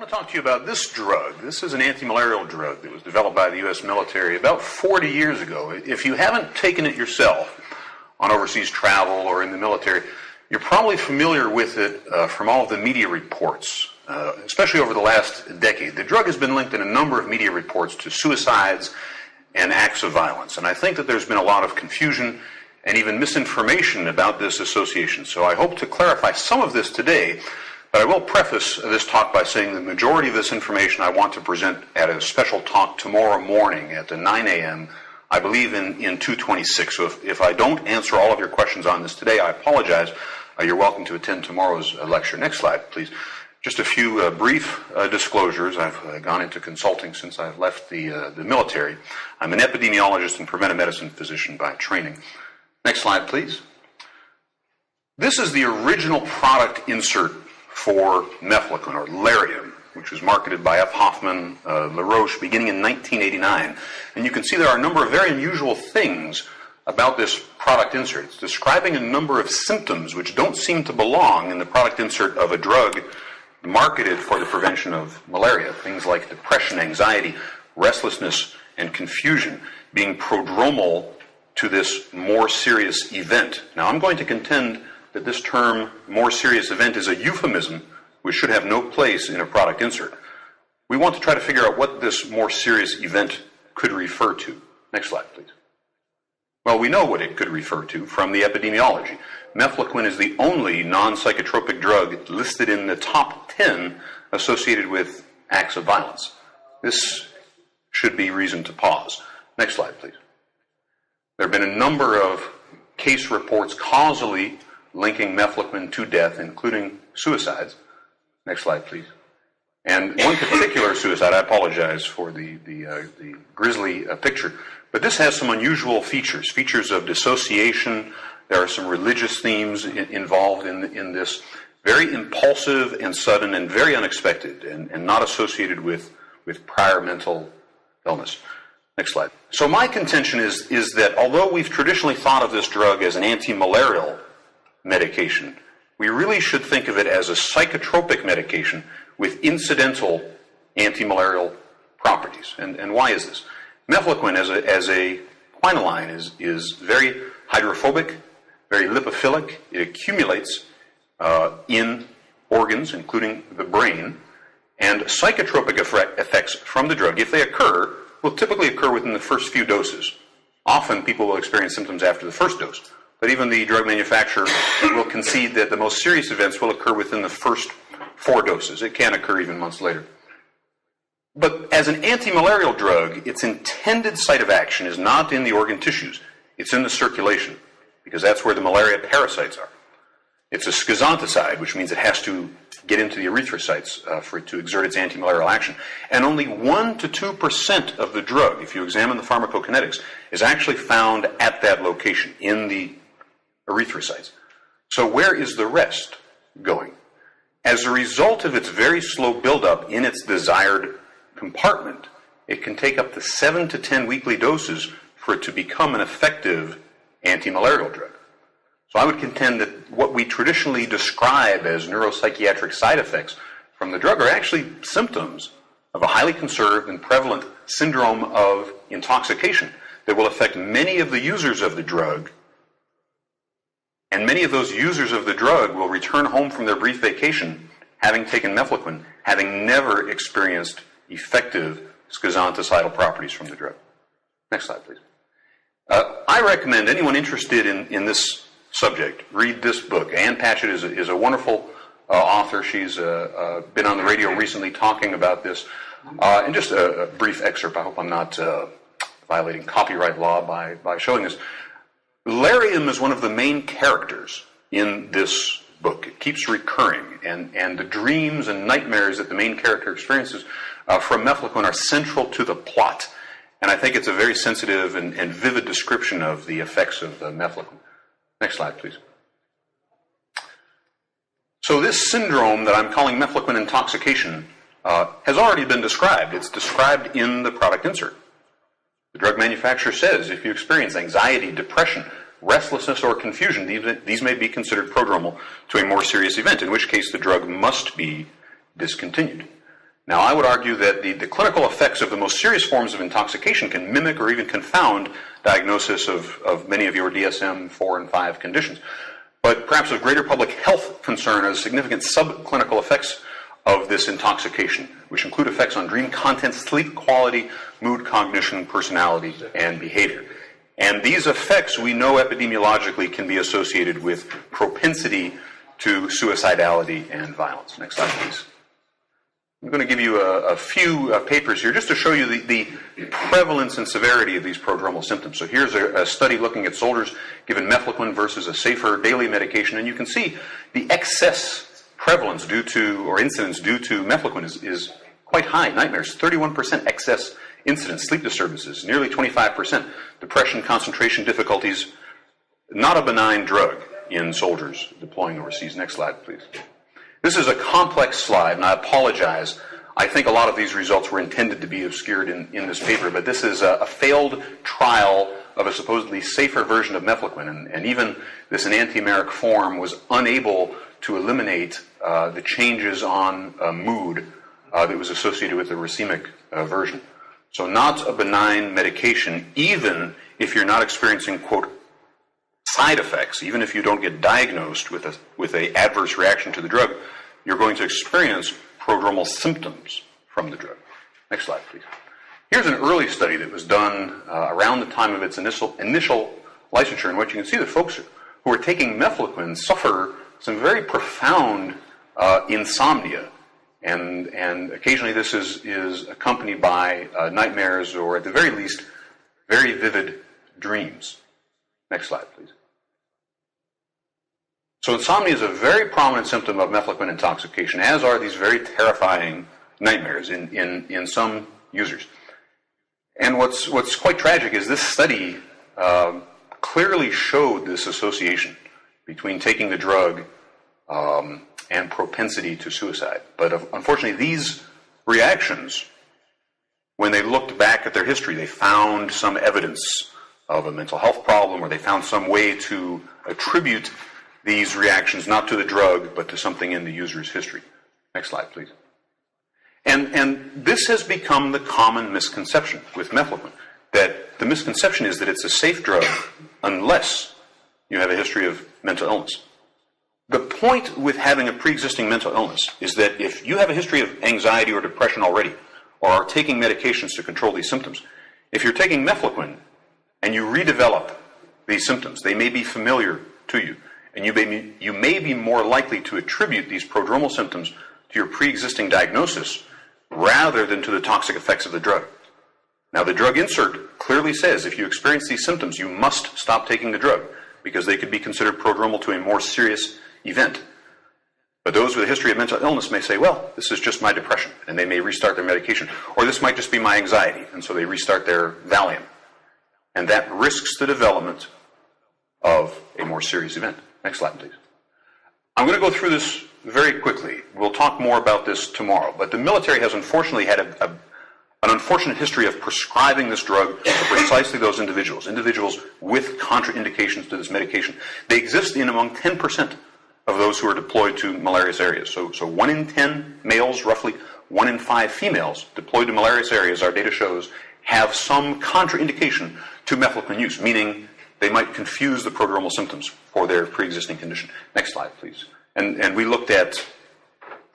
want to talk to you about this drug. This is an anti-malarial drug that was developed by the U.S. military about 40 years ago. If you haven't taken it yourself on overseas travel or in the military, you're probably familiar with it from all of the media reports, especially over the last decade. The drug has been linked in a number of media reports to suicides and acts of violence. And I think that there's been a lot of confusion and even misinformation about this association. So I hope to clarify some of this today. But I will preface this talk by saying the majority of this information I want to present at a special talk tomorrow morning at 9 a.m., I believe in 226. So if I don't answer all of your questions on this today, I apologize. You're welcome to attend tomorrow's lecture. Next slide, please. Just a few brief disclosures. I've gone into consulting since I've left the military. I'm an epidemiologist and preventive medicine physician by training. Next slide, please. This is the original product insert for mefloquine, or Lariam, which was marketed by F. Hoffman LaRoche beginning in 1989. And you can see there are a number of very unusual things about this product insert. It's describing a number of symptoms which don't seem to belong in the product insert of a drug marketed for the prevention of malaria. Things like depression, anxiety, restlessness, and confusion being prodromal to this more serious event. Now, I'm going to contend that this term, more serious event, is a euphemism which should have no place in a product insert. We want to try to figure out what this more serious event could refer to. Next slide, please. Well, we know what it could refer to from the epidemiology. Mefloquine is the only non-psychotropic drug listed in the top 10 associated with acts of violence. This should be reason to pause. Next slide, please. There have been a number of case reports causally linking mefloquine to death, including suicides. Next slide, please. And one particular suicide, I apologize for the grisly picture, but this has some unusual features of dissociation. There are some religious themes involved in this. Very impulsive and sudden and very unexpected and not associated with prior mental illness. Next slide. So my contention is that although we've traditionally thought of this drug as an anti-malarial medication, we really should think of it as a psychotropic medication with incidental anti-malarial properties. And why is this? Mefloquine as a quinoline is very hydrophobic, very lipophilic. It accumulates in organs, including the brain, and psychotropic effects from the drug, if they occur, will typically occur within the first few doses. Often people will experience symptoms after the first dose. But even the drug manufacturer will concede that the most serious events will occur within the first 4 doses. It can occur even months later. But as an anti-malarial drug, its intended site of action is not in the organ tissues. It's in the circulation, because that's where the malaria parasites are. It's a schizonticide, which means it has to get into the erythrocytes for it to exert its anti-malarial action. And only 1 to 2% of the drug, if you examine the pharmacokinetics, is actually found at that location, in the erythrocytes. So where is the rest going? As a result of its very slow buildup in its desired compartment, it can take up to 7 to 10 weekly doses for it to become an effective anti-malarial drug. So I would contend that what we traditionally describe as neuropsychiatric side effects from the drug are actually symptoms of a highly conserved and prevalent syndrome of intoxication that will affect many of the users of the drug. And many of those users of the drug will return home from their brief vacation having taken mefloquine, having never experienced effective schizonticidal properties from the drug. Next slide, please. I recommend anyone interested in this subject read this book. Ann Patchett is a wonderful author. She's been on the radio recently talking about this. And just a brief excerpt. I hope I'm not violating copyright law by showing this. Lariam is one of the main characters in this book. It keeps recurring, and the dreams and nightmares that the main character experiences from mefloquine are central to the plot. And I think it's a very sensitive and vivid description of the effects of mefloquine. Next slide, please. So this syndrome that I'm calling mefloquine intoxication has already been described. It's described in the product insert. The drug manufacturer says if you experience anxiety, depression, restlessness, or confusion, these may be considered prodromal to a more serious event, in which case the drug must be discontinued. Now, I would argue that the clinical effects of the most serious forms of intoxication can mimic or even confound diagnosis of many of your DSM-4 and 5 conditions. But perhaps of greater public health concern are the significant subclinical effects of this intoxication, which include effects on dream content, sleep quality, mood, cognition, personality, and behavior. And these effects, we know epidemiologically, can be associated with propensity to suicidality and violence. Next slide, please. I'm going to give you a few papers here just to show you the prevalence and severity of these prodromal symptoms. So here's a study looking at soldiers given mefloquine versus a safer daily medication, and you can see the excess prevalence due to, or incidence due to mefloquine is quite high. Nightmares, 31% excess incidence, sleep disturbances, nearly 25%, depression, concentration difficulties, not a benign drug in soldiers deploying overseas. Next slide, please. This is a complex slide, and I apologize. I think a lot of these results were intended to be obscured in this paper, but this is a failed trial of a supposedly safer version of mefloquine, and even this enantiomeric form was unable to eliminate the changes on mood that was associated with the racemic version. So not a benign medication, even if you're not experiencing, quote, side effects, even if you don't get diagnosed with a adverse reaction to the drug, you're going to experience prodromal symptoms from the drug. Next slide, please. Here's an early study that was done around the time of its initial licensure, in which you can see that folks who are taking mefloquine suffer some very profound insomnia, and occasionally this is accompanied by nightmares, or at the very least, very vivid dreams. Next slide, please. So insomnia is a very prominent symptom of mefloquine intoxication, as are these very terrifying nightmares in some users. And what's quite tragic is this study clearly showed this association between taking the drug and propensity to suicide. But unfortunately, these reactions, when they looked back at their history, they found some evidence of a mental health problem, or they found some way to attribute these reactions not to the drug, but to something in the user's history. Next slide, please. And this has become the common misconception with mefloquine, that the misconception is that it's a safe drug unless you have a history of mental illness. The point with having a pre-existing mental illness is that if you have a history of anxiety or depression already, or are taking medications to control these symptoms, if you're taking mefloquine and you redevelop these symptoms, they may be familiar to you, and you may be more likely to attribute these prodromal symptoms to your pre-existing diagnosis rather than to the toxic effects of the drug. Now, the drug insert clearly says if you experience these symptoms, you must stop taking the drug, because they could be considered prodromal to a more serious event. But those with a history of mental illness may say, well, this is just my depression, and they may restart their medication. Or this might just be my anxiety, and so they restart their Valium. And that risks the development of a more serious event. Next slide, please. I'm going to go through this very quickly. We'll talk more about this tomorrow. But the military has unfortunately had an unfortunate history of prescribing this drug to precisely those individuals with contraindications to this medication. They exist in among 10% of those who are deployed to malarious areas. So 1 in 10 males, roughly 1 in 5 females deployed to malarious areas, our data shows, have some contraindication to mefloquine use, meaning they might confuse the prodromal symptoms for their pre-existing condition. Next slide, please. And we looked at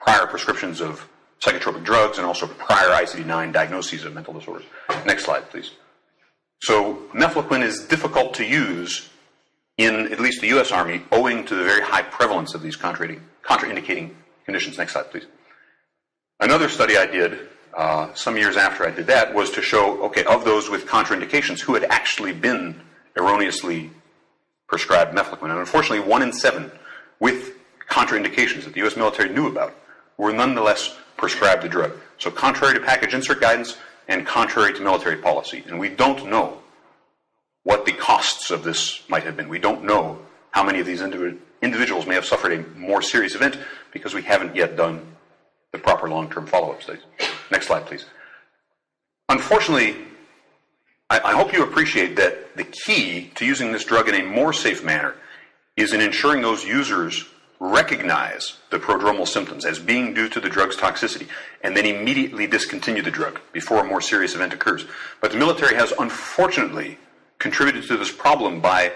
prior prescriptions of psychotropic drugs and also prior ICD-9 diagnoses of mental disorders. Next slide, please. So mefloquine is difficult to use in at least the U.S. Army owing to the very high prevalence of these contraindicating conditions. Next slide, please. Another study I did some years after I did that was to show, okay, of those with contraindications, who had actually been erroneously prescribed mefloquine. And unfortunately, 1 in 7 with contraindications that the U.S. military knew about were nonetheless prescribed the drug. So contrary to package insert guidance and contrary to military policy. And we don't know what the costs of this might have been. We don't know how many of these individuals may have suffered a more serious event because we haven't yet done the proper long-term follow-up studies. Next slide, please. Unfortunately, I hope you appreciate that the key to using this drug in a more safe manner is in ensuring those users recognize the prodromal symptoms as being due to the drug's toxicity and then immediately discontinue the drug before a more serious event occurs. But the military has unfortunately contributed to this problem by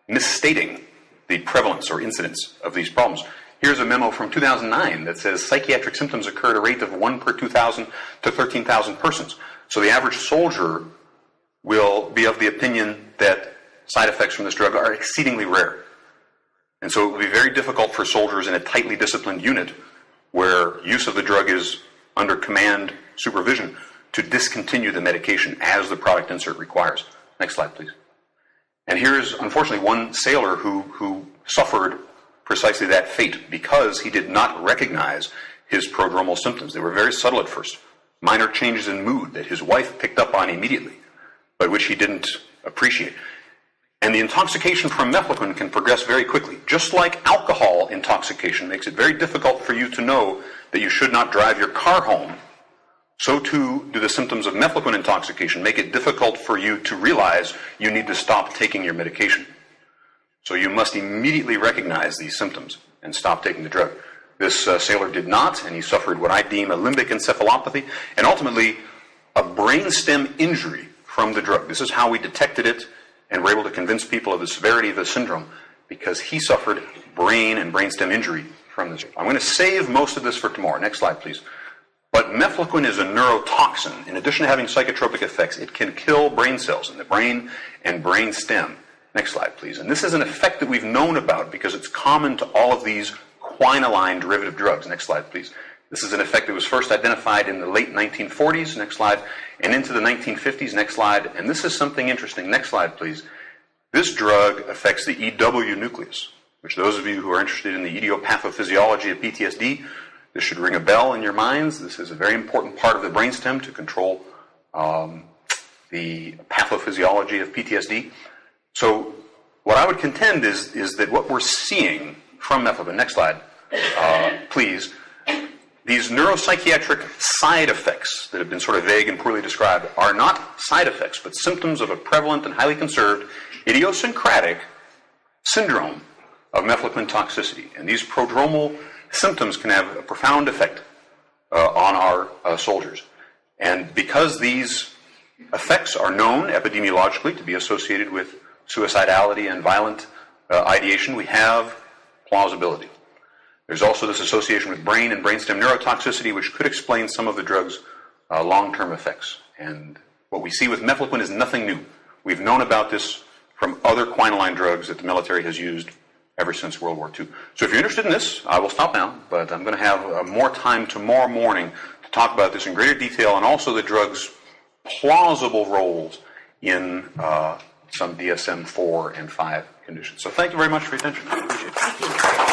misstating the prevalence or incidence of these problems. Here's a memo from 2009 that says psychiatric symptoms occur at a rate of 1 per 2,000 to 13,000 persons. So the average soldier will be of the opinion that side effects from this drug are exceedingly rare. And so it will be very difficult for soldiers in a tightly disciplined unit where use of the drug is under command supervision to discontinue the medication as the product insert requires. Next slide, please. And here's, unfortunately, one sailor who suffered precisely that fate because he did not recognize his prodromal symptoms. They were very subtle at first. Minor changes in mood that his wife picked up on immediately, but which he didn't appreciate. And the intoxication from mefloquine can progress very quickly. Just like alcohol intoxication makes it very difficult for you to know that you should not drive your car home, so too do the symptoms of mefloquine intoxication make it difficult for you to realize you need to stop taking your medication. So you must immediately recognize these symptoms and stop taking the drug. This sailor did not, and he suffered what I deem a limbic encephalopathy and ultimately a brainstem injury from the drug. This is how we detected it and were able to convince people of the severity of the syndrome, because he suffered brain and brainstem injury from this. I'm going to save most of this for tomorrow. Next slide, please. But mefloquine is a neurotoxin. In addition to having psychotropic effects, it can kill brain cells in the brain and brainstem. Next slide, please. And this is an effect that we've known about because it's common to all of these quinoline derivative drugs. Next slide, please. This is an effect that was first identified in the late 1940s, next slide, and into the 1950s, next slide. And this is something interesting. Next slide, please. This drug affects the EW nucleus, which those of you who are interested in the idiopathophysiology of PTSD, this should ring a bell in your minds. This is a very important part of the brainstem to control the pathophysiology of PTSD. So what I would contend is that what we're seeing from mefloquine, next slide, please, these neuropsychiatric side effects that have been sort of vague and poorly described are not side effects, but symptoms of a prevalent and highly conserved idiosyncratic syndrome of mefloquine toxicity. And these prodromal symptoms can have a profound effect on our soldiers. And because these effects are known epidemiologically to be associated with suicidality and violent ideation, we have plausibility. There's also this association with brain and brainstem neurotoxicity, which could explain some of the drug's long-term effects. And what we see with mefloquine is nothing new. We've known about this from other quinoline drugs that the military has used ever since World War II. So if you're interested in this, I will stop now, but I'm going to have more time tomorrow morning to talk about this in greater detail and also the drug's plausible roles in some DSM-4 and 5 conditions. So thank you very much for your attention. I appreciate it.